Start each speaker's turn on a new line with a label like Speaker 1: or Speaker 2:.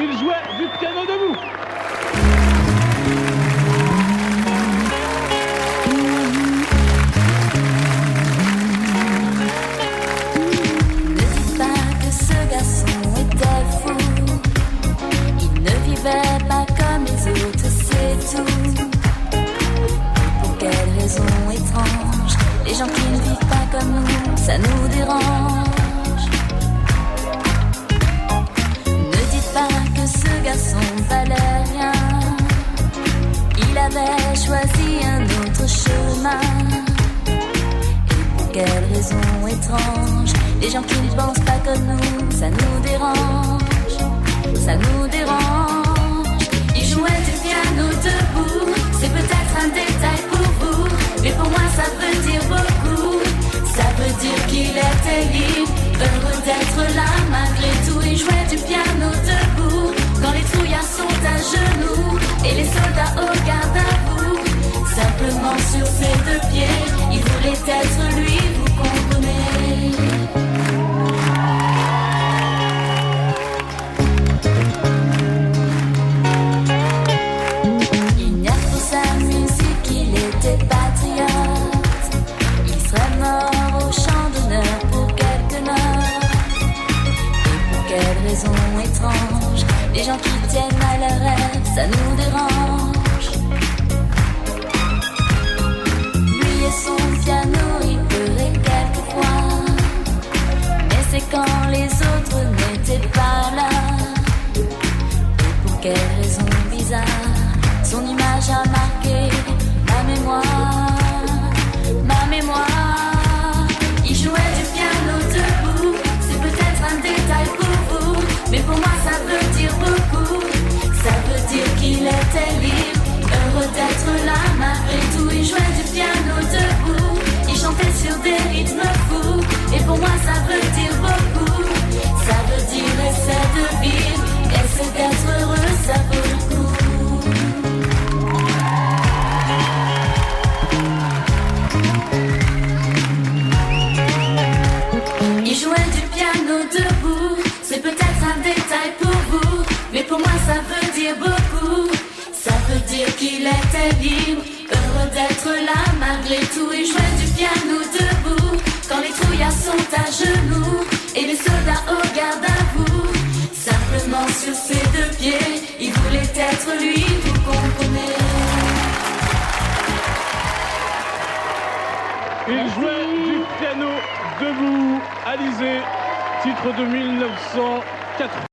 Speaker 1: Il jouait du piano debout.
Speaker 2: Ne dites pas que ce garçon était fou. Il ne vivait pas comme les autres, c'est tout. Pour quelle raison étrange, les gens qui ne vivent pas comme nous, ça nous dérange. Ne dites pas que ce garçon valait rien. Il avait choisi un autre chemin. Et pour quelle raison étrange, les gens qui ne pensent pas comme nous, ça nous dérange. Ça nous dérange. Il jouait du piano debout. C'est peut-être un détail pour vous, mais pour moi ça veut dire beaucoup. Ça veut dire qu'il était libre, heureux d'être là malgré tout. Il jouait du piano debout, quand les trouillards sont à genoux et les soldats au garde à vous. Simplement sur ses deux pieds, il voulait être lui, vous comprenez. Il n'y a pour sa musique, il était patriote. Il serait mort au champ d'honneur pour quelques notes. Et pour quelle raison étrange, les gens qui tiennent à leurs rêves, ça nous dérange. Lui et son piano, il pleurait quelquefois, mais c'est quand les autres n'étaient pas là. Et pour quelle raison bizarre, son image a marqué ma mémoire, ma mémoire. Il jouait du piano debout, c'est peut-être un détail pour vous, mais pour moi ça veut dire beaucoup. Ça veut dire qu'il était libre, heureux d'être là malgré tout. Il jouait du piano debout, il chantait sur des rythmes fous, et pour moi ça veut dire beaucoup. Ça veut dire essaie de vivre, essaie d'être heureux, ça vaut le coup. Il jouait du piano debout, c'est peut-être un détail pour vous, mais pour moi ça veut dire beaucoup. Ça veut dire qu'il était libre, heureux d'être là malgré tout. Il jouait du piano debout, quand les trouillards sont à genoux et les soldats au garde à vous. Simplement sur ses deux pieds, il voulait être lui, vous comprenez.
Speaker 1: Il jouait du piano debout. Alizé, titre de 1980.